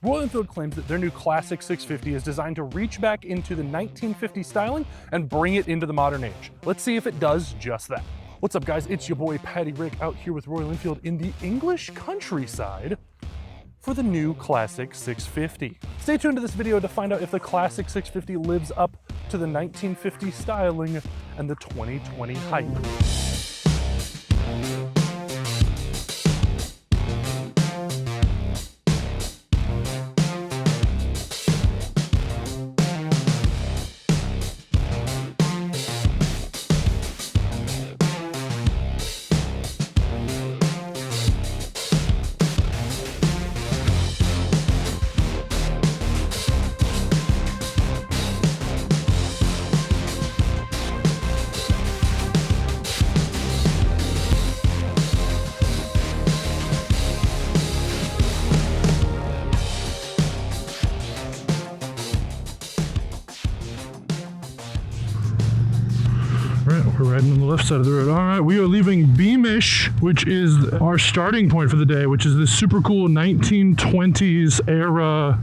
Royal Enfield claims that their new Classic 650 is designed to reach back into the 1950 styling and bring it into the modern age. Let's see if it does just that. What's up guys, it's your boy Patty Rick out here with Royal Enfield in the English countryside for the new Classic 650. Stay tuned to this video to find out if the Classic 650 lives up to the 1950 styling and the 2020 hype. We're riding on the left side of the road. All right, we are leaving Beamish, which is our starting point for the day, which is this super cool 1920s era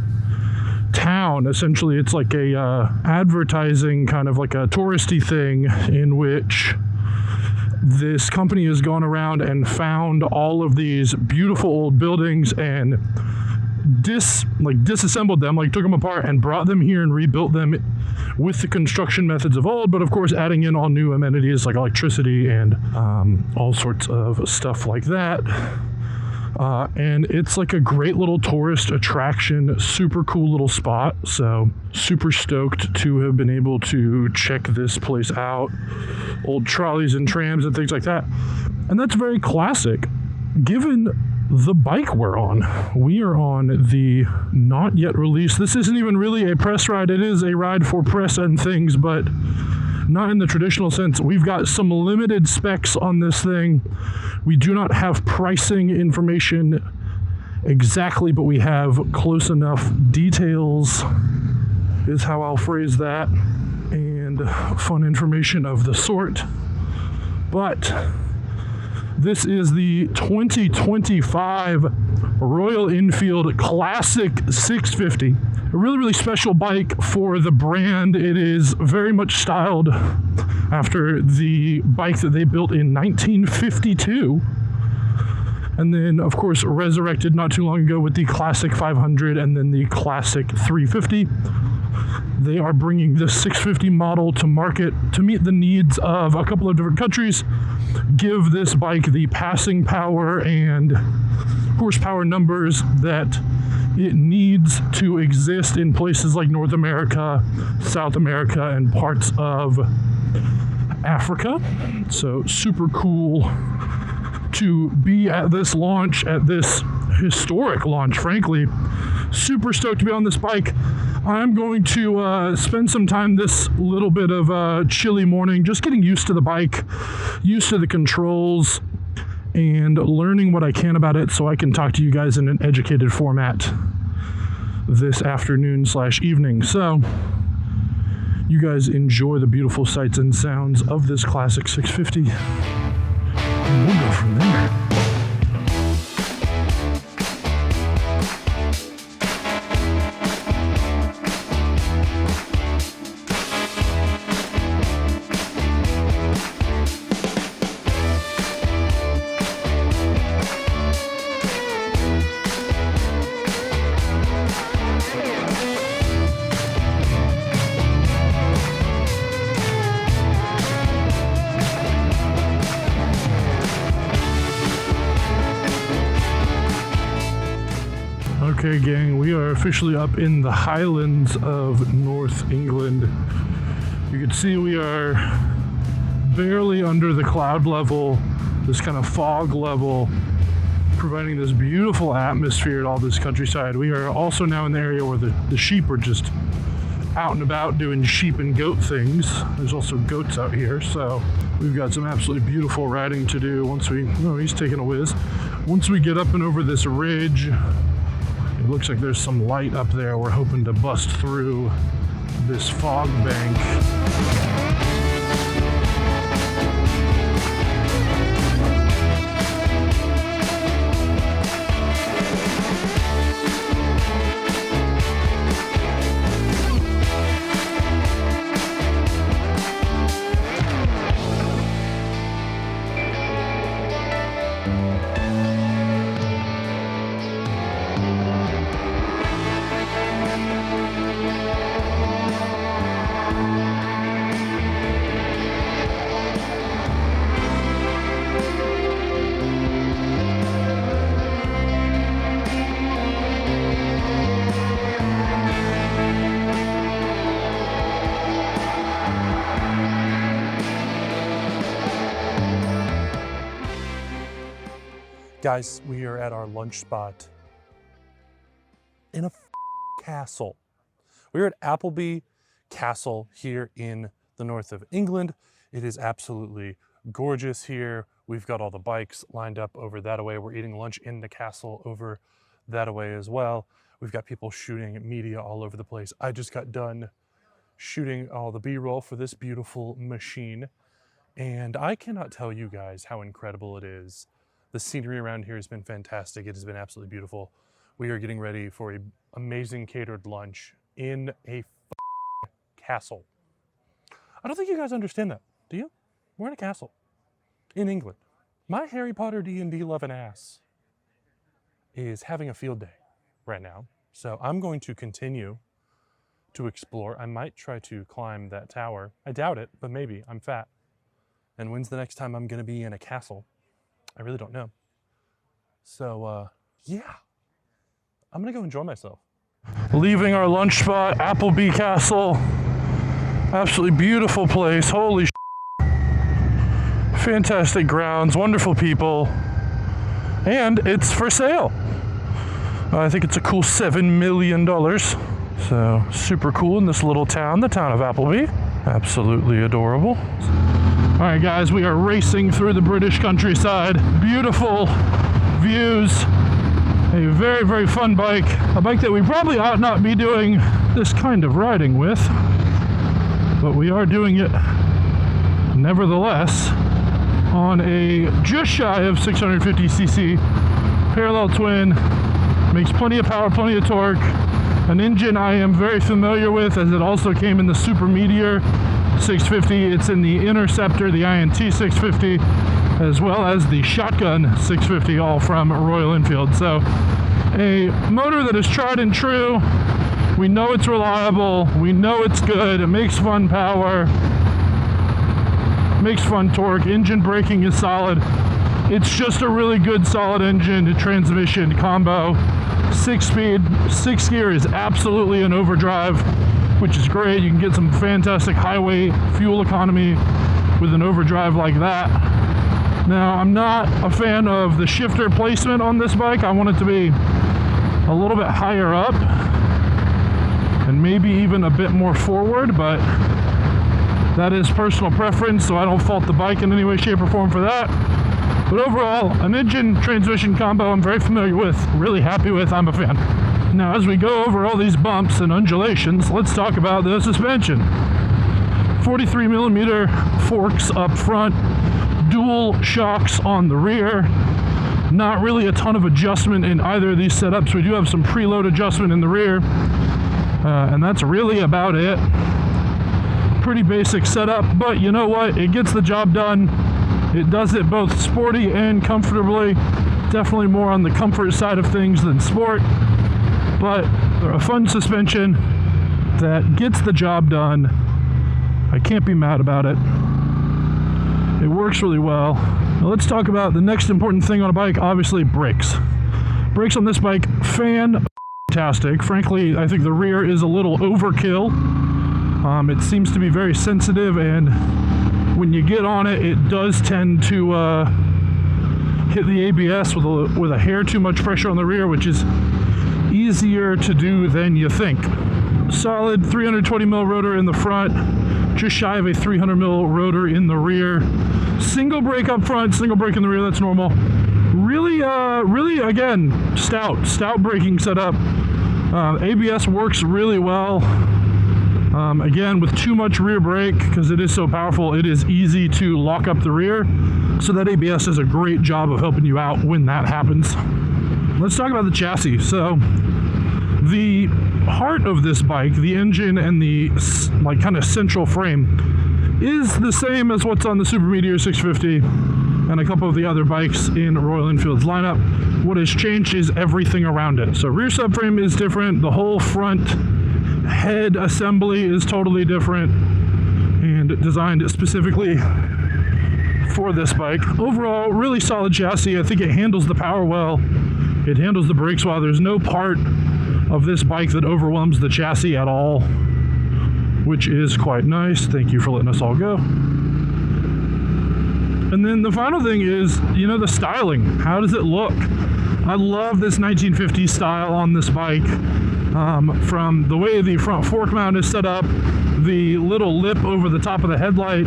town. Essentially, it's like a advertising kind of like a touristy thing in which this company has gone around and found all of these beautiful old buildings and disassembled them, like took them apart and brought them here and rebuilt them with the construction methods of old, but of course adding in all new amenities like electricity and all sorts of stuff like that. And it's like a great little tourist attraction, super cool little spot. So super stoked to have been able to check this place out. Old trolleys and trams and things like that. And that's very classic. Given the bike we're on, we are on the not yet released, this isn't even really a press ride, it is a ride for press and things, but not in the traditional sense. We've got some limited specs on this thing. We do not have pricing information exactly, but we have close enough details, is how I'll phrase that, and fun information of the sort. But this is the 2025 Royal Enfield Classic 650. A really, really special bike for the brand. It is very much styled after the bike that they built in 1952. And then, of course, resurrected not too long ago with the Classic 500 and then the Classic 350. They are bringing the 650 model to market to meet the needs of a couple of different countries, give this bike the passing power and horsepower numbers that it needs to exist in places like North America, South America, and parts of Africa. So super cool to be at this launch, at this historic launch, frankly. Super stoked to be on this bike. I'm going to spend some time this little bit of a chilly morning just getting used to the bike, used to the controls, and learning what I can about it so I can talk to you guys in an educated format this afternoon/evening. So you guys enjoy the beautiful sights and sounds of this Classic 650, and we'll go from there. Okay, gang, we are officially up in the Highlands of North England. You can see we are barely under the cloud level, this kind of fog level, providing this beautiful atmosphere at all this countryside. We are also now in the area where the sheep are just out and about doing sheep and goat things. There's also goats out here, so we've got some absolutely beautiful riding to do once we, oh, he's taking a whiz. Once we get up and over this ridge, it looks like there's some light up there. We're hoping to bust through this fog bank. Guys, we are at our lunch spot in a castle. We're at Appleby Castle here in the north of England. It is absolutely gorgeous here. We've got all the bikes lined up over that way. We're eating lunch in the castle over that way as well. We've got people shooting media all over the place. I just got done shooting all the B-roll for this beautiful machine, and I cannot tell you guys how incredible it is. The scenery around here has been fantastic. It has been absolutely beautiful. We are getting ready for an amazing catered lunch in a castle. I don't think you guys understand that, do you? We're in a castle in England. My Harry Potter D&D loving ass is having a field day right now. So I'm going to continue to explore. I might try to climb that tower. I doubt it, but maybe. I'm fat. And when's the next time I'm going to be in a castle? I really don't know. So, yeah. I'm going to go enjoy myself. Leaving our lunch spot, Appleby Castle. Absolutely beautiful place. Holy fantastic grounds, wonderful people. And it's for sale. I think it's a cool $7 million. So super cool in this little town, the town of Appleby. Absolutely adorable. All right, guys, we are racing through the British countryside. Beautiful views. A very, very fun bike. A bike that we probably ought not be doing this kind of riding with, but we are doing it nevertheless on a just shy of 650cc parallel twin. Makes plenty of power, plenty of torque. An engine I am very familiar with, as it also came in the Super Meteor 650. It's in the Interceptor, the INT 650, as well as the Shotgun 650, all from Royal Enfield. So a motor that is tried and true. We know it's reliable. We know it's good. It makes fun power. Makes fun torque. Engine braking is solid. It's just a really good, solid engine, transmission combo. 6-speed, 6-gear is absolutely an overdrive, which is great. You can get some fantastic highway fuel economy with an overdrive like that. Now, I'm not a fan of the shifter placement on this bike. I want it to be a little bit higher up and maybe even a bit more forward, but that is personal preference, so I don't fault the bike in any way, shape, or form for that. But overall, an engine transmission combo I'm very familiar with, really happy with, I'm a fan. Now, as we go over all these bumps and undulations, let's talk about the suspension. 43mm forks up front, dual shocks on the rear. Not really a ton of adjustment in either of these setups. We do have some preload adjustment in the rear, and that's really about it. Pretty basic setup, but you know what? It gets the job done. It does it both sporty and comfortably. Definitely more on the comfort side of things than sport, but a fun suspension that gets the job done. I can't be mad about it. It works really well. Now let's talk about the next important thing on a bike, obviously brakes. Brakes on this bike, fantastic. Frankly, I think the rear is a little overkill. It seems to be very sensitive, and when you get on it, it does tend to hit the ABS with a hair too much pressure on the rear, which is easier to do than you think. Solid 320mm rotor in the front, just shy of a 300mm rotor in the rear. Single brake up front, single brake in the rear, that's normal. Really, again, stout braking setup. ABS works really well. Again, with too much rear brake, because it is so powerful, it is easy to lock up the rear. So that ABS does a great job of helping you out when that happens. Let's talk about the chassis. So the heart of this bike, the engine and the kind of central frame, is the same as what's on the Super Meteor 650 and a couple of the other bikes in Royal Enfield's lineup. What has changed is everything around it. So rear subframe is different. The whole front head assembly is totally different and designed specifically for this bike. Overall, really solid chassis. I think it handles the power well. It handles the brakes well. There's no part of this bike that overwhelms the chassis at all, which is quite nice. Thank you for letting us all go. And then the final thing is, you know, the styling. How does it look? I love this 1950s style on this bike. From the way the front fork mount is set up, the little lip over the top of the headlight,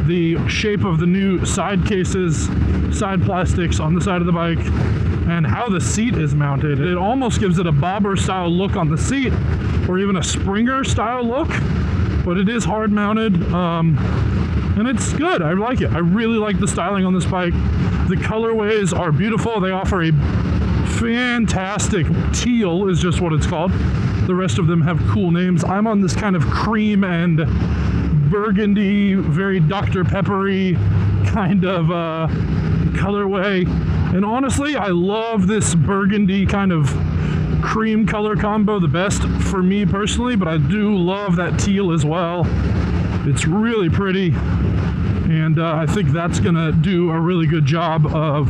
the shape of the new side cases, side plastics on the side of the bike, and how the seat is mounted. It almost gives it a bobber style look on the seat, or even a Springer style look, but it is hard mounted. And it's good. I like it. I really like the styling on this bike. The colorways are beautiful. They offer a fantastic teal is just what it's called. The rest of them have cool names. I'm on this kind of cream and burgundy, very Dr. Peppery kind of colorway. And honestly, I love this burgundy kind of cream color combo the best for me personally, but I do love that teal as well. It's really pretty, and I think that's gonna do a really good job of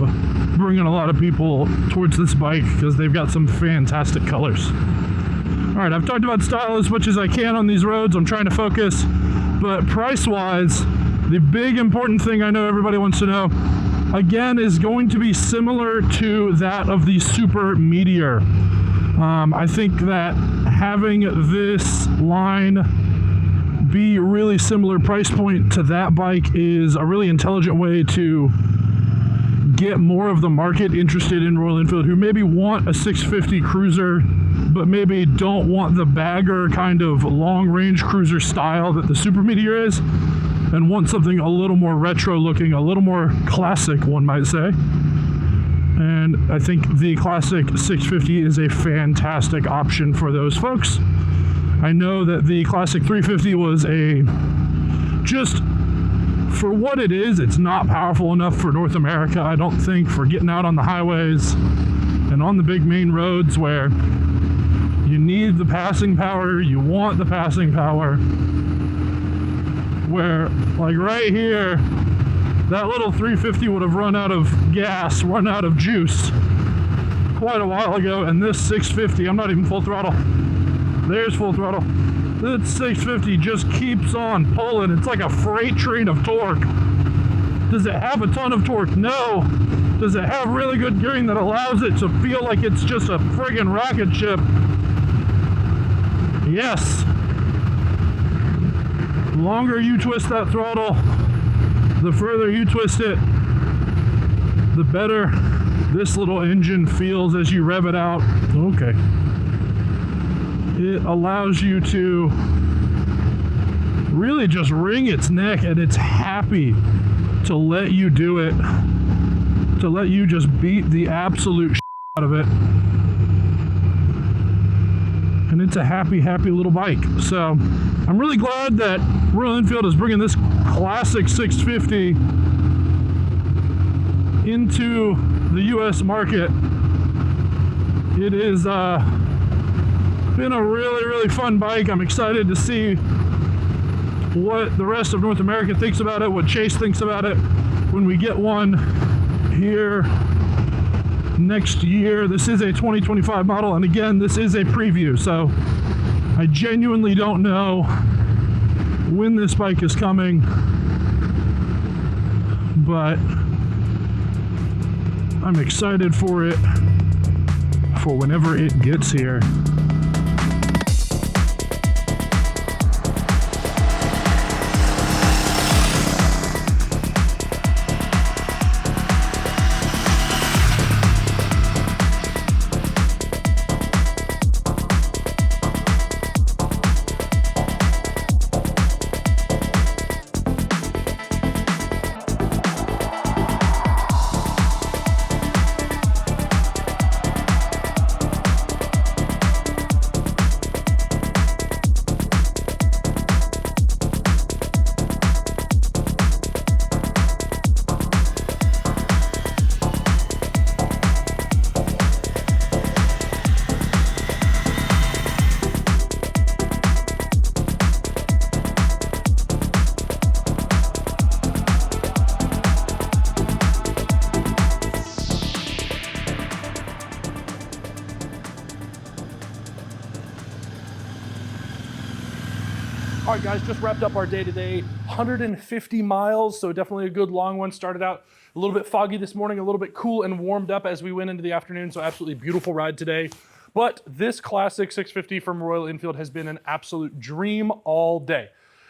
bringing a lot of people towards this bike because they've got some fantastic colors. All right, I've talked about style as much as I can on these roads. I'm trying to focus, but price-wise, the big important thing I know everybody wants to know, again, is going to be similar to that of the Super Meteor. I think that having this line be really similar price point to that bike is a really intelligent way to get more of the market interested in Royal Enfield who maybe want a 650 cruiser but maybe don't want the bagger kind of long range cruiser style that the Super Meteor is, and want something a little more retro looking, a little more classic, one might say. And I think the Classic 650 is a fantastic option for those folks. I know that the Classic 350 was just for what it is, it's not powerful enough for North America, I don't think, for getting out on the highways and on the big main roads where you need the passing power, you want the passing power. Where, like right here, that little 350 would have run out of gas, run out of juice quite a while ago, and this 650, I'm not even full throttle. There's full throttle. This 650 just keeps on pulling. It's like a freight train of torque. Does it have a ton of torque? No. Does it have really good gearing that allows it to feel like it's just a friggin' rocket ship? Yes. The longer you twist that throttle, the further you twist it, the better this little engine feels as you rev it out. Okay. It allows you to really just wring its neck, and it's happy to let you do it, to let you just beat the absolute shit out of it. And it's a happy, happy little bike. So I'm really glad that Royal Enfield is bringing this Classic 650 into the US market. It is been a really, really fun bike. I'm excited to see what the rest of North America thinks about it, what Chase thinks about it when we get one here next year. This is a 2025 model, and again, this is a preview, so I genuinely don't know when this bike is coming, but I'm excited for it for whenever it gets here. All right, guys, just wrapped up our day today. 150 miles, so definitely a good long one. Started out a little bit foggy this morning, a little bit cool and warmed up as we went into the afternoon, so absolutely beautiful ride today. But this classic 650 from Royal Enfield has been an absolute dream all day.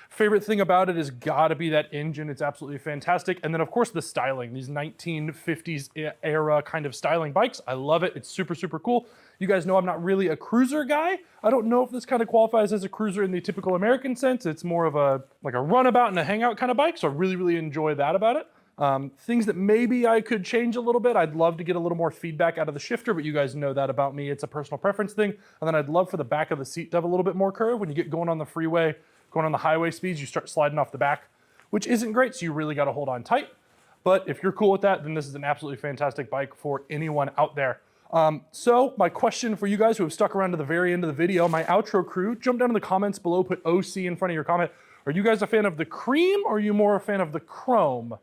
Favorite thing about it has got to be that engine. It's absolutely fantastic. And then, of course, the styling, these 1950s era kind of styling bikes. I love it. It's super, super cool. You guys know I'm not really a cruiser guy. I don't know if this kind of qualifies as a cruiser in the typical American sense. It's more of a like a runabout and a hangout kind of bike. So I really, really enjoy that about it. Things that maybe I could change a little bit. I'd love to get a little more feedback out of the shifter, but you guys know that about me. It's a personal preference thing. And then I'd love for the back of the seat to have a little bit more curve. When you get going on the freeway, going on the highway speeds, you start sliding off the back, which isn't great, so you really got to hold on tight. But if you're cool with that, then this is an absolutely fantastic bike for anyone out there. So my question for you guys who have stuck around to the very end of the video, my outro crew, jump down in the comments below, put OC in front of your comment. Are you guys a fan of the cream, or are you more a fan of the chrome?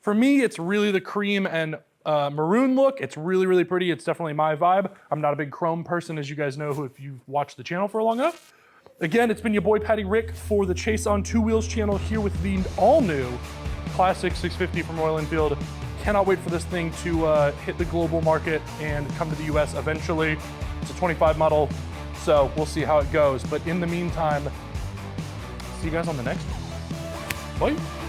For me, it's really the cream and maroon look. It's really, really pretty. It's definitely my vibe. I'm not a big chrome person, as you guys know, if you've watched the channel for long enough. Again, it's been your boy Patty Rick for the Chase on Two Wheels channel, here with the all-new Classic 650 from Royal Enfield. Cannot wait for this thing to hit the global market and come to the US eventually. It's a 25 model, so we'll see how it goes. But in the meantime, see you guys on the next one. Bye.